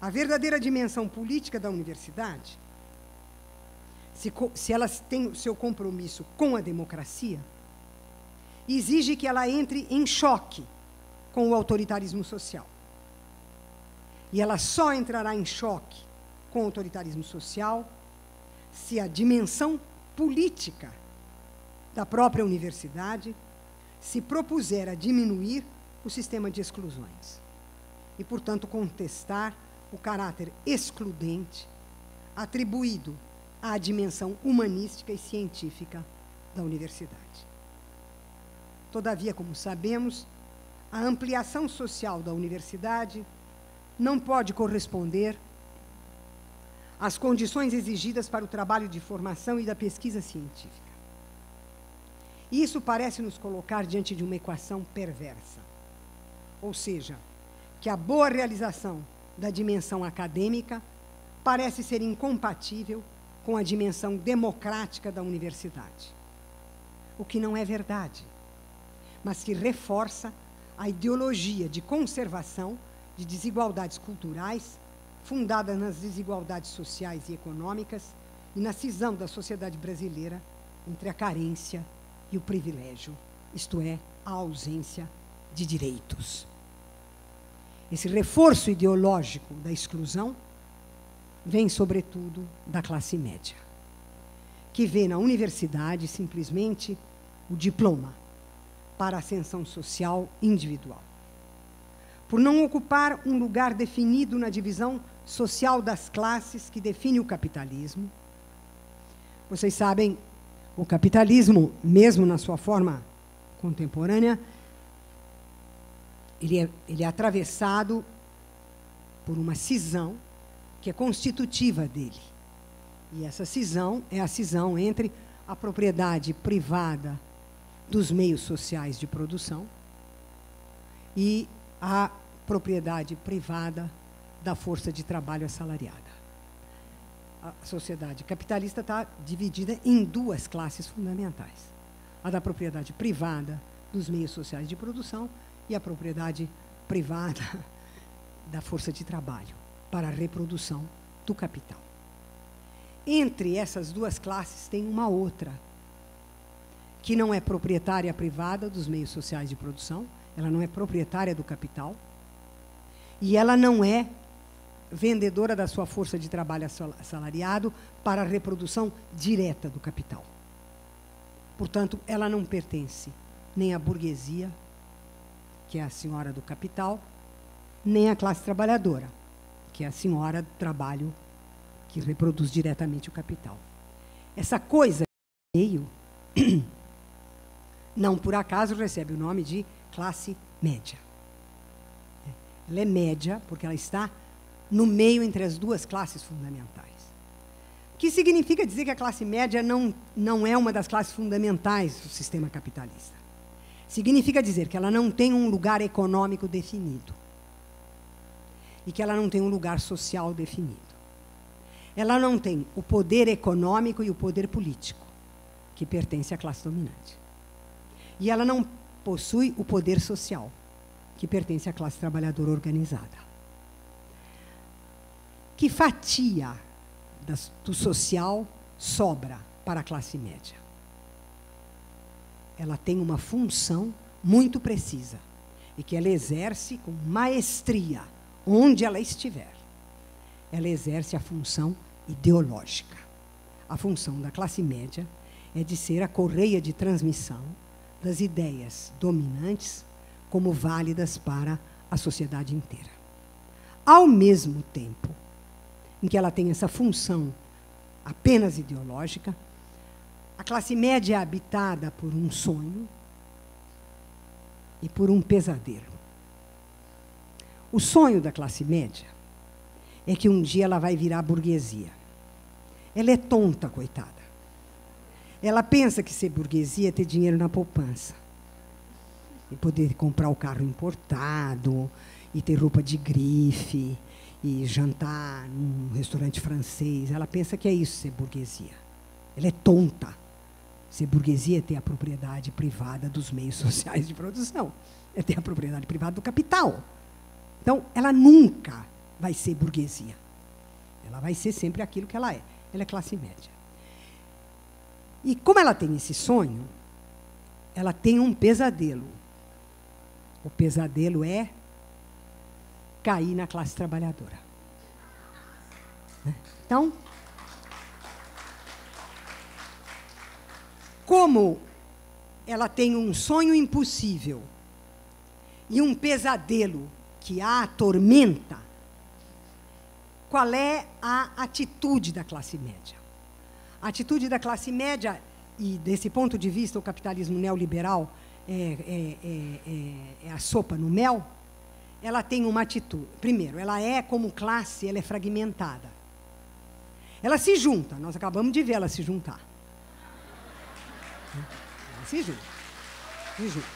A verdadeira dimensão política da universidade, se ela tem o seu compromisso com a democracia, exige que ela entre em choque com o autoritarismo social. E ela só entrará em choque com o autoritarismo social se a dimensão política da própria universidade se propuser a diminuir o sistema de exclusões e, portanto, contestar o caráter excludente atribuído à dimensão humanística e científica da universidade. Todavia, como sabemos, a ampliação social da universidade não pode corresponder às condições exigidas para o trabalho de formação e da pesquisa científica. E isso parece nos colocar diante de uma equação perversa. Ou seja, que a boa realização da dimensão acadêmica parece ser incompatível com a dimensão democrática da universidade. O que não é verdade, mas que reforça a ideologia de conservação de desigualdades culturais, fundada nas desigualdades sociais e econômicas e na cisão da sociedade brasileira entre a carência e o privilégio, isto é, a ausência de direitos. Esse reforço ideológico da exclusão vem, sobretudo, da classe média, que vê na universidade simplesmente o diploma para a ascensão social individual. Por não ocupar um lugar definido na divisão social das classes que define o capitalismo. Vocês sabem, o capitalismo, mesmo na sua forma contemporânea, ele é atravessado por uma cisão que é constitutiva dele. E essa cisão é a cisão entre a propriedade privada dos meios sociais de produção e a propriedade privada da força de trabalho assalariada. A sociedade capitalista está dividida em duas classes fundamentais. A da propriedade privada dos meios sociais de produção e a propriedade privada da força de trabalho para a reprodução do capital. Entre essas duas classes tem uma outra, que não é proprietária privada dos meios sociais de produção, ela não é proprietária do capital, e ela não é vendedora da sua força de trabalho assalariado para a reprodução direta do capital. Portanto, ela não pertence nem à burguesia, que é a senhora do capital, nem à classe trabalhadora, que é a senhora do trabalho que reproduz diretamente o capital. Essa coisa meio, não por acaso recebe o nome de classe média. Ela é média porque ela está no meio entre as duas classes fundamentais. O que significa dizer que a classe média não é uma das classes fundamentais do sistema capitalista. Significa dizer que ela não tem um lugar econômico definido e que ela não tem um lugar social definido. Ela não tem o poder econômico e o poder político, que pertence à classe dominante. E ela não possui o poder social, que pertence à classe trabalhadora organizada. Que fatia do social sobra para a classe média? Ela tem uma função muito precisa e que ela exerce com maestria, onde ela estiver. Ela exerce a função ideológica. A função da classe média é de ser a correia de transmissão das ideias dominantes como válidas para a sociedade inteira. Ao mesmo tempo em que ela tem essa função apenas ideológica, a classe média é habitada por um sonho e por um pesadelo. O sonho da classe média é que um dia ela vai virar burguesia. Ela é tonta, coitada. Ela pensa que ser burguesia é ter dinheiro na poupança. E poder comprar o carro importado, e ter roupa de grife, e jantar num restaurante francês. Ela pensa que é isso ser burguesia. Ela é tonta. Ser burguesia é ter a propriedade privada dos meios sociais de produção. É ter a propriedade privada do capital. Então, ela nunca vai ser burguesia. Ela vai ser sempre aquilo que ela é. Ela é classe média. E como ela tem esse sonho, ela tem um pesadelo. O pesadelo é cair na classe trabalhadora. Então, como ela tem um sonho impossível e um pesadelo que a atormenta, qual é a atitude da classe média? A atitude da classe média, e desse ponto de vista o capitalismo neoliberal é a sopa no mel, ela tem uma atitude. Primeiro, ela é, como classe, ela é fragmentada. Ela se junta, nós acabamos de ver ela se juntar. Ela se junta. Se junta.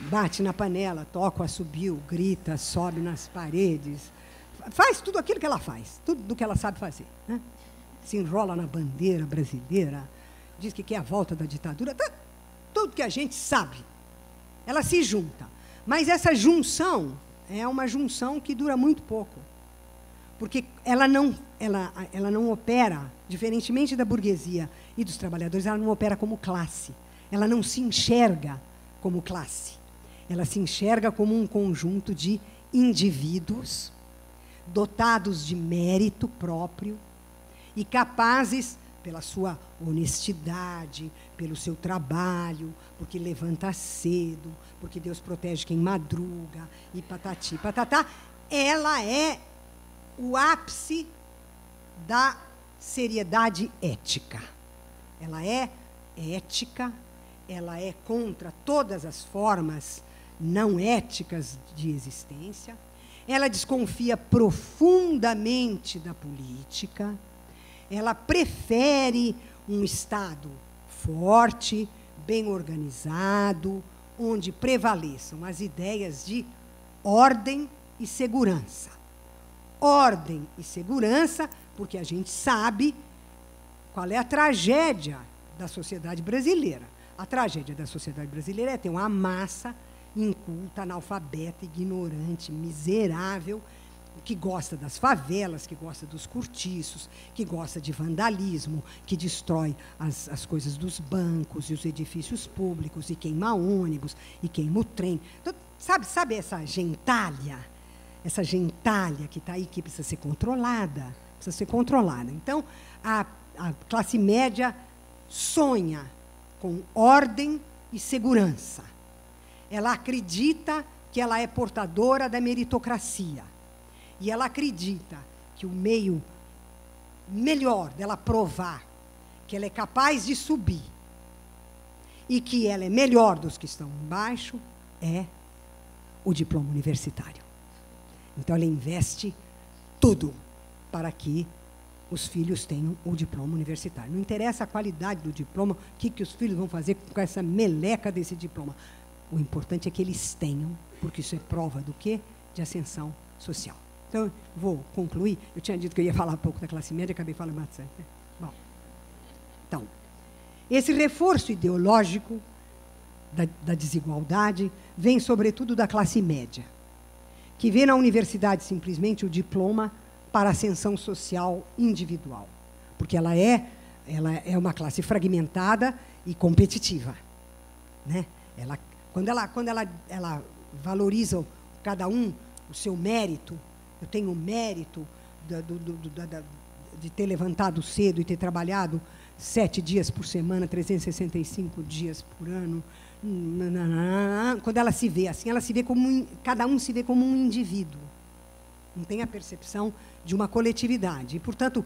Bate na panela, toca o assobio, grita, sobe nas paredes, faz tudo aquilo que ela faz, tudo do que ela sabe fazer. Né? Se enrola na bandeira brasileira, diz que quer a volta da ditadura, tudo que a gente sabe. Ela se junta. Mas essa junção é uma junção que dura muito pouco. Porque ela não opera, diferentemente da burguesia e dos trabalhadores, ela não opera como classe. Ela não se enxerga como classe. Ela se enxerga como um conjunto de indivíduos dotados de mérito próprio e capazes, pela sua honestidade, pelo seu trabalho, porque levanta cedo, porque Deus protege quem madruga, e patati, patatá, ela é o ápice da seriedade ética. Ela é ética, ela é contra todas as formas não éticas de existência, ela desconfia profundamente da política, ela prefere um Estado forte, bem organizado, onde prevaleçam as ideias de ordem e segurança. Ordem e segurança, porque a gente sabe qual é a tragédia da sociedade brasileira. A tragédia da sociedade brasileira é ter uma massa inculta, analfabeta, ignorante, miserável, que gosta das favelas, que gosta dos cortiços, que gosta de vandalismo, que destrói as coisas dos bancos e os edifícios públicos, e queima ônibus, e queima o trem. Então, sabe essa gentalha? Essa gentalha que está aí, que precisa ser controlada. Precisa ser controlada. Então, a classe média sonha com ordem e segurança. Ela acredita que ela é portadora da meritocracia. E ela acredita que o meio melhor dela provar que ela é capaz de subir e que ela é melhor dos que estão embaixo é o diploma universitário. Então, ela investe tudo para que os filhos tenham o diploma universitário. Não interessa a qualidade do diploma, o que os filhos vão fazer com essa meleca desse diploma. O importante é que eles tenham, porque isso é prova do quê? De ascensão social. Então, vou concluir. Eu tinha dito que eu ia falar um pouco da classe média, acabei falando bastante. Né? Bom, então, esse reforço ideológico da desigualdade vem, sobretudo, da classe média, que vê na universidade simplesmente o diploma para a ascensão social individual, porque ela é uma classe fragmentada e competitiva. Né? Quando ela valoriza cada um o seu mérito, eu tenho o mérito de ter levantado cedo e ter trabalhado 7 dias por semana, 365 dias por ano. Quando ela se vê assim, ela se vê como cada um se vê como um indivíduo. Não tem a percepção de uma coletividade. E, portanto,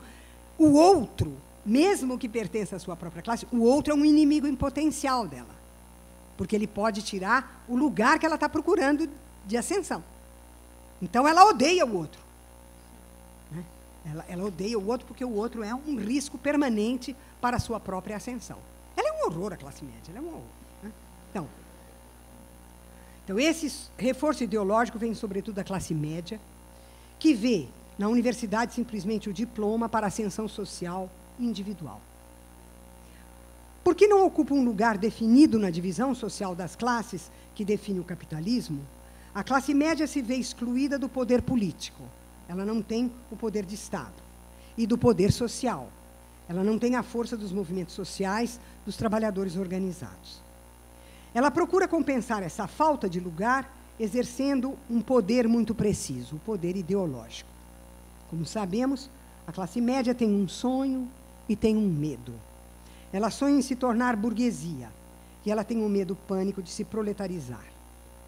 o outro, mesmo que pertença à sua própria classe, o outro é um inimigo em potencial dela. Porque ele pode tirar o lugar que ela está procurando de ascensão. Então, ela odeia o outro. Né? Ela odeia o outro porque o outro é um risco permanente para a sua própria ascensão. Ela é um horror, a classe média. Ela é um horror. Né? Então, esse reforço ideológico vem, sobretudo, da classe média, que vê na universidade simplesmente o diploma para a ascensão social individual. Por que não ocupa um lugar definido na divisão social das classes que define o capitalismo? A classe média se vê excluída do poder político. Ela não tem o poder de Estado. E do poder social. Ela não tem a força dos movimentos sociais, dos trabalhadores organizados. Ela procura compensar essa falta de lugar exercendo um poder muito preciso, o poder ideológico. Como sabemos, a classe média tem um sonho e tem um medo. Ela sonha em se tornar burguesia e ela tem um medo pânico de se proletarizar.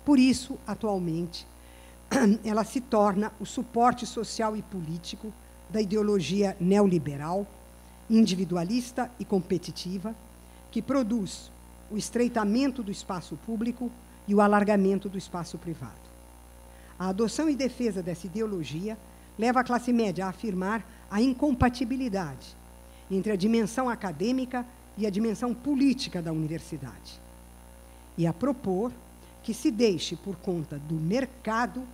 Por isso, atualmente, ela se torna o suporte social e político da ideologia neoliberal, individualista e competitiva, que produz o estreitamento do espaço público e o alargamento do espaço privado. A adoção e defesa dessa ideologia leva a classe média a afirmar a incompatibilidade entre a dimensão acadêmica e a dimensão política da universidade, e a propor que se deixe por conta do mercado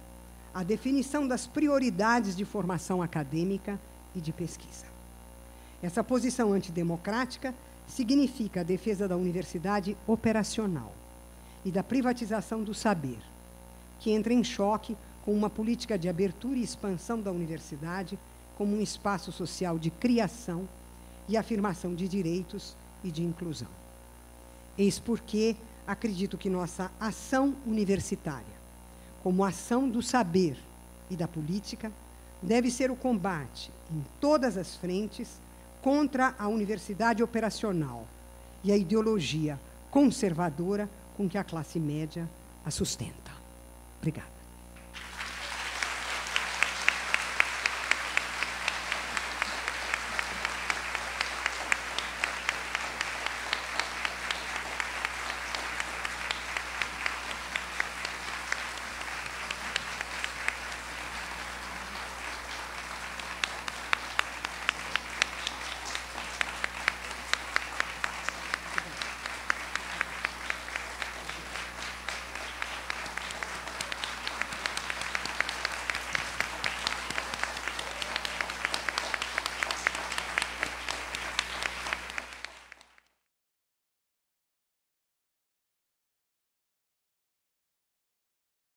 a definição das prioridades de formação acadêmica e de pesquisa. Essa posição antidemocrática significa a defesa da universidade operacional e da privatização do saber, que entra em choque com uma política de abertura e expansão da universidade como um espaço social de criação e afirmação de direitos e de inclusão. Eis porque acredito que nossa ação universitária, como ação do saber e da política, deve ser o combate em todas as frentes contra a universidade operacional e a ideologia conservadora com que a classe média a sustenta. Obrigada.